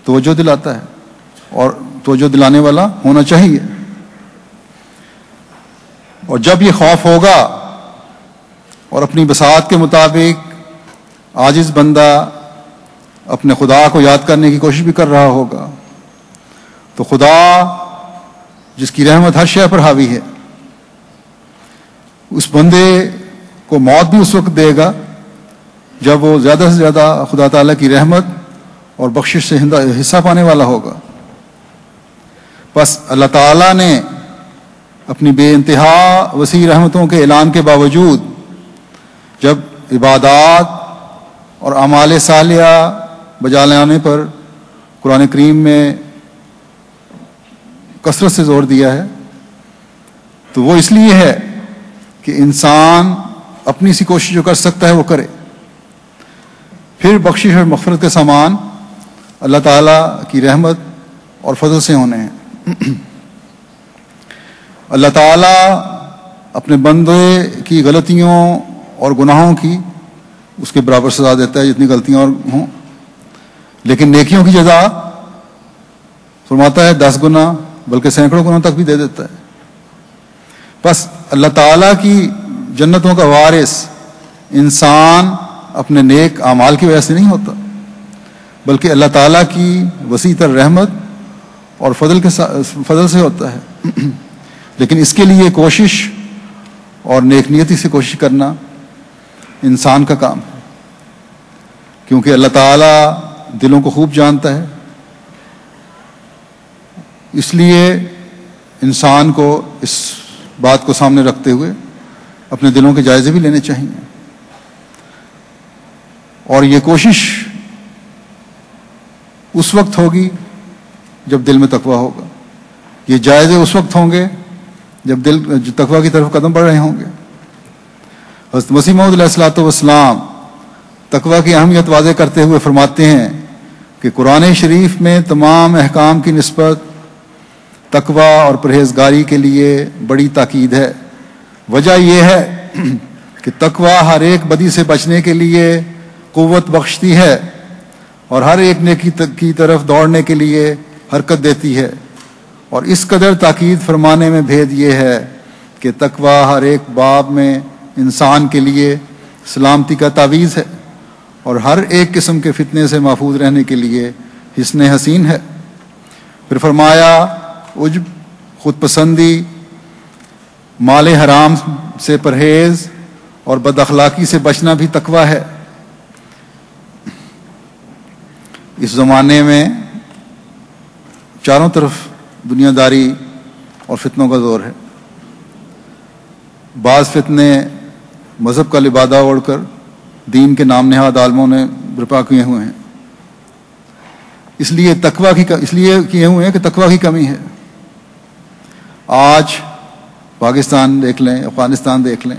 توجہ دلاتا ہے اور توجہ دلانے والا ہونا چاہیے. اور جب یہ خوف ہوگا اور اپنی بساط کے مطابق عاجز بندہ اپنے خدا کو یاد کرنے کی کوشش بھی کر رہا ہوگا تو خدا جس کی رحمت ہر شے پر حاوی ہے اس بندے کو موت بھی اس وقت دے گا جب وہ زیادہ سے زیادہ خدا تعالیٰ کی رحمت اور بخشش سے حصہ پانے والا ہوگا. بس اللہ تعالیٰ نے اپنی بے انتہا وسیع رحمتوں کے اعلان کے باوجود جب عبادات اور اعمال صالحہ بجا لانے پر قرآن کریم میں کثرت سے زور دیا ہے تو وہ اس لیے ہے کہ انسان اپنی سی کوشش جو کر سکتا ہے وہ کرے. پھر بخشش اور مغفرت کے سامان اللہ تعالیٰ کی رحمت اور فضل سے ہونے ہیں. اللہ تعالیٰ اپنے بندے کی غلطیوں اور گناہوں کی اس کے برابر سزا دیتا ہے جتنی غلطیاں اور ہوں، لیکن نیکیوں کی جزا فرماتا ہے 10 گنا بلکہ سینکڑوں گنا تک بھی دے دیتا ہے. بس اللہ تعالیٰ کی جنتوں کا وارث انسان اپنے نیک اعمال کی وجہ سے نہیں ہوتا بلکہ اللہ تعالیٰ کی وسیع تر رحمت اور فضل سے ہوتا ہے. لیکن اس کے لیے کوشش اور نیک نیتی سے کوشش کرنا انسان کا کام ہے کیونکہ اللہ تعالیٰ دلوں کو خوب جانتا ہے. اس لیے انسان کو اس بات کو سامنے رکھتے ہوئے اپنے دلوں کے جائزے بھی لینے چاہیے. اور یہ کوشش اس وقت ہوگی جب دل میں تقویٰ ہوگا. یہ جائزے اس وقت ہوں گے جب دل تقویٰ کی طرف قدم بڑھ رہے ہوں گے. حضرت مسیح موعود علیہ الصلوۃ والسلام تقویٰ کی اہمیت واضح کرتے ہوئے فرماتے ہیں کہ قرآن شریف میں تمام احکام کی نسبت تقویٰ اور پرہیزگاری کے لیے بڑی تاکید ہے. وجہ یہ ہے کہ تقویٰ ہر ایک بدی سے بچنے کے لیے قوت بخشتی ہے اور ہر ایک نیکی کی طرف دوڑنے کے لیے حرکت دیتی ہے. اور اس قدر تاکید فرمانے میں بھید یہ ہے کہ تقویٰ ہر ایک باب میں انسان کے لیے سلامتی کا تعویذ ہے اور ہر ایک قسم کے فتنے سے محفوظ رہنے کے لیے حصن حسین ہے. پھر فرمایا عجب، خود پسندی، مال حرام سے پرہیز اور بد اخلاقی سے بچنا بھی تقویٰ ہے. اس زمانے میں چاروں طرف دنیا داری اور فتنوں کا زور ہے. بعض فتنے مذہب کا لبادہ اوڑھ کر دین کے نام نہاد عالموں نے برپا کیے ہوئے ہیں. اس لیے کیے ہوئے ہیں کہ تقویٰ کی کمی ہے. آج پاکستان دیکھ لیں، افغانستان دیکھ لیں،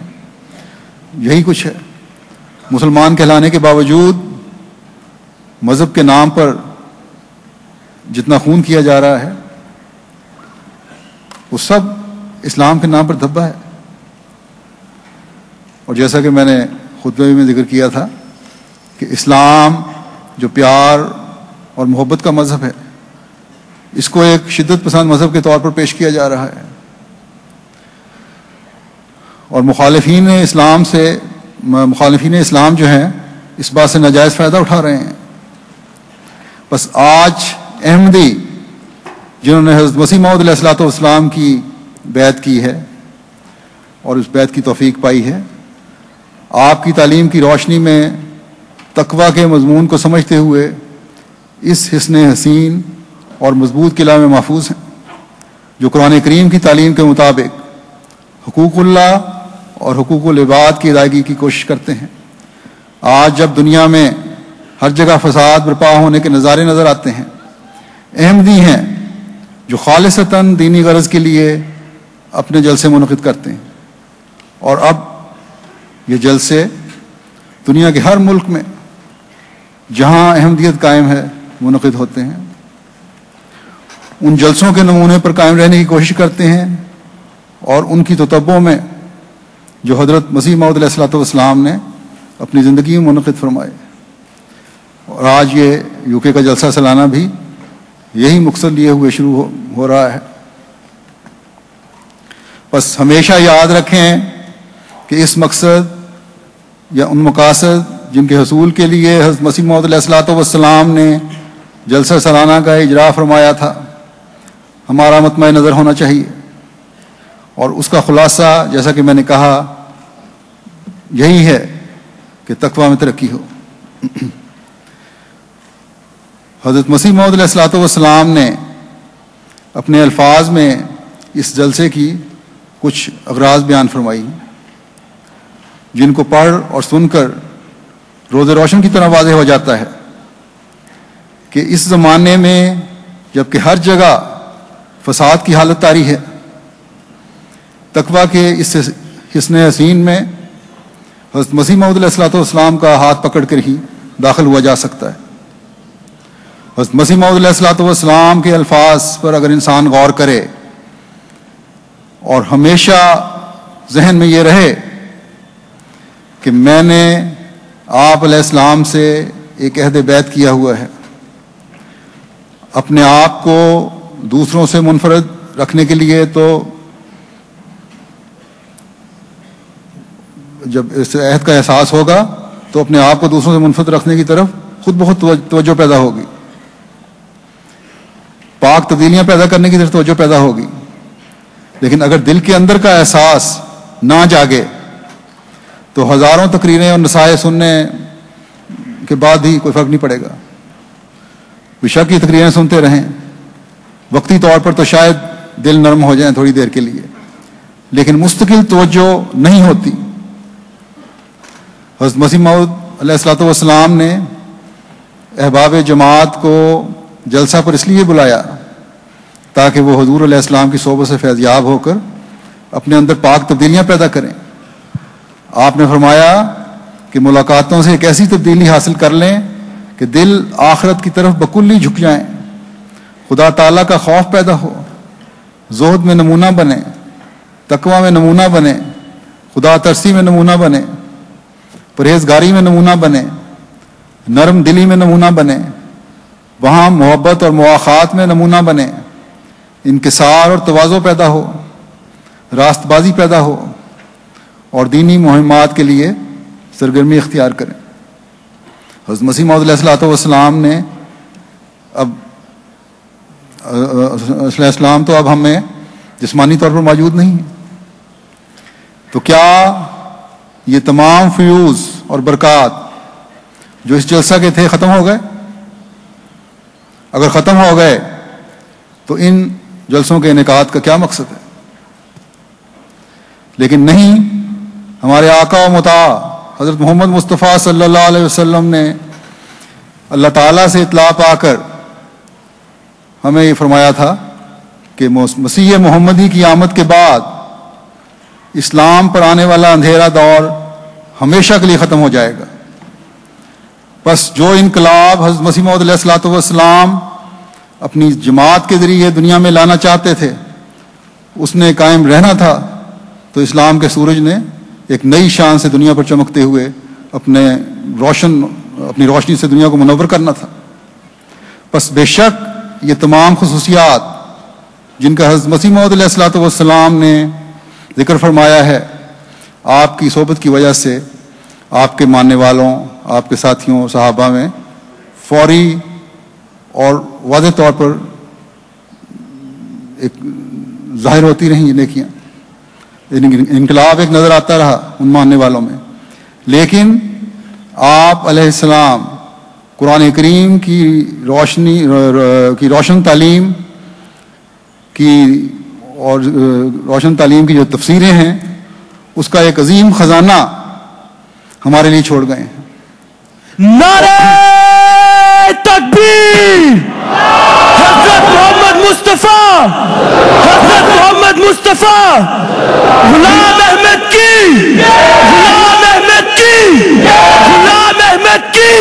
یہی کچھ ہے. مسلمان کہلانے کے باوجود مذہب کے نام پر جتنا خون کیا جا رہا ہے وہ سب اسلام کے نام پر دھبا ہے. اور جیسا کہ میں نے خطبے میں ذکر کیا تھا کہ اسلام جو پیار اور محبت کا مذہب ہے اس کو ایک شدت پسند مذہب کے طور پر پیش کیا جا رہا ہے. اور مخالفین اسلام جو ہیں اس بات سے ناجائز فائدہ اٹھا رہے ہیں. بس آج احمدی جنہوں نے حضرت مسیح موعود علیہ الصلوۃ والسلام کی بیعت کی ہے اور اس بیعت کی توفیق پائی ہے، آپ کی تعلیم کی روشنی میں تقویٰ کے مضمون کو سمجھتے ہوئے اس حصن حسین اور مضبوط قلعہ میں محفوظ ہیں جو قرآن کریم کی تعلیم کے مطابق حقوق اللہ اور حقوق العباد کی ادائیگی کی کوشش کرتے ہیں. آج جب دنیا میں ہر جگہ فساد برپا ہونے کے نظارے نظر آتے ہیں، احمدی ہیں جو خالصتاً دینی غرض کے لیے اپنے جلسے منعقد کرتے ہیں. اور اب یہ جلسے دنیا کے ہر ملک میں جہاں احمدیت قائم ہے منعقد ہوتے ہیں. ان جلسوں کے نمونے پر قائم رہنے کی کوشش کرتے ہیں اور ان کی تتبع میں جو حضرت مسیح موعود علیہ الصلوۃ والسلام نے اپنی زندگی میں منعقد فرمائے. اور آج یہ UK کا جلسہ سالانہ بھی یہی مقصد لیے ہوئے شروع ہو رہا ہے۔ بس ہمیشہ یاد رکھیں کہ اس مقصد یا ان مقاصد جن کے حصول کے لیے حضرت مسیح موعود علیہ الصلوۃ والسلام نے جلسہ سالانہ کا اجرا فرمایا تھا، ہمارا مطمع نظر ہونا چاہیے، اور اس کا خلاصہ جیسا کہ میں نے کہا یہی ہے کہ تقویٰ میں ترقی ہو۔ حضرت مسیح موعود علیہ الصلوۃ والسلام نے اپنے الفاظ میں اس جلسے کی کچھ اغراض بیان فرمائی، جن کو پڑھ اور سن کر روز روشن کی طرح واضح ہو جاتا ہے کہ اس زمانے میں جب کہ ہر جگہ فساد کی حالت طاری ہے، تقویٰ کے اس حسن حسین میں حضرت مسیح موعود علیہ الصلوۃ والسلام کا ہاتھ پکڑ کر ہی داخل ہوا جا سکتا ہے۔ حضرت مسیح موعود علیہ الصلوۃ والسلام کے الفاظ پر اگر انسان غور کرے اور ہمیشہ ذہن میں یہ رہے کہ میں نے آپ علیہ السلام سے ایک عہد بیعت کیا ہوا ہے، اپنے آپ کو دوسروں سے منفرد رکھنے کے لیے، تو جب اس عہد کا احساس ہوگا تو اپنے آپ کو دوسروں سے منفرد رکھنے کی طرف خود بخود توجہ پیدا ہوگی، پاک تبدیلیاں پیدا کرنے کی طرف توجہ پیدا ہوگی۔ لیکن اگر دل کے اندر کا احساس نہ جاگے تو ہزاروں تقریریں اور نصائح سننے کے بعد ہی کوئی فرق نہیں پڑے گا۔ بیشک یہ تقریریں سنتے رہیں، وقتی طور پر تو شاید دل نرم ہو جائیں تھوڑی دیر کے لیے، لیکن مستقل توجہ نہیں ہوتی۔ حضرت مسیح موعود علیہ الصلوۃ والسلام نے احباب جماعت کو جلسہ پر اس لیے بلایا تاکہ وہ حضور علیہ السلام کی صحبت سے فیض یاب ہو کر اپنے اندر پاک تبدیلیاں پیدا کریں۔ آپ نے فرمایا کہ ملاقاتوں سے ایک ایسی تبدیلی حاصل کر لیں کہ دل آخرت کی طرف بکلی جھک جائیں، خدا تعالیٰ کا خوف پیدا ہو، زہد میں نمونہ بنے، تقویٰ میں نمونہ بنے، خدا ترسی میں نمونہ بنے، پرہیزگاری میں نمونہ بنے، نرم دلی میں نمونہ بنے، وہاں محبت اور مواخات میں نمونہ بنے، انکسار اور تواضع پیدا ہو، راست بازی پیدا ہو، اور دینی مہمات کے لیے سرگرمی اختیار کریں۔ حضرت مسیح موعود علیہ الصلوۃ والسلام نے علیہ السلام تو اب ہمیں جسمانی طور پر موجود نہیں ہے، تو کیا یہ تمام فیوز اور برکات جو اس جلسہ کے تھے ختم ہو گئے؟ اگر ختم ہو گئے تو ان جلسوں کے انعقاد کا کیا مقصد ہے؟ لیکن نہیں، ہمارے آقا و مطاع حضرت محمد مصطفیٰ صلی اللہ علیہ وسلم نے اللہ تعالیٰ سے اطلاع پا کر ہمیں یہ فرمایا تھا کہ مسیح محمدی کی آمد کے بعد اسلام پر آنے والا اندھیرا دور ہمیشہ کے لیے ختم ہو جائے گا۔ بس جو انقلاب حضرت مسیح موعود علیہ الصلوۃ والسلام اپنی جماعت کے ذریعے دنیا میں لانا چاہتے تھے اس نے قائم رہنا تھا، تو اسلام کے سورج نے ایک نئی شان سے دنیا پر چمکتے ہوئے اپنی روشنی سے دنیا کو منور کرنا تھا۔ بس بے شک یہ تمام خصوصیات جن کا حضرت مسیح موعود علیہ الصلوۃ والسلام نے ذکر فرمایا ہے، آپ کی صحبت کی وجہ سے آپ کے ماننے والوں، آپ کے ساتھیوں، صحابہ میں فوری اور واضح طور پر ایک ظاہر ہوتی رہیں یہ نیکیاں، انقلاب ایک نظر آتا رہا ان ماننے والوں میں۔ لیکن آپ علیہ السلام قرآن کریم کی روشن تعلیم کی اور روشن تعلیم کی جو تفسیریں ہیں اس کا ایک عظیم خزانہ ہمارے لیے چھوڑ گئے ہیں۔ نعرہ تکبیر! حضرت محمد مصطفیٰ، حضرت محمد مصطفیٰ، غلام احمد کی، غلام احمد کی، غلام احمد کی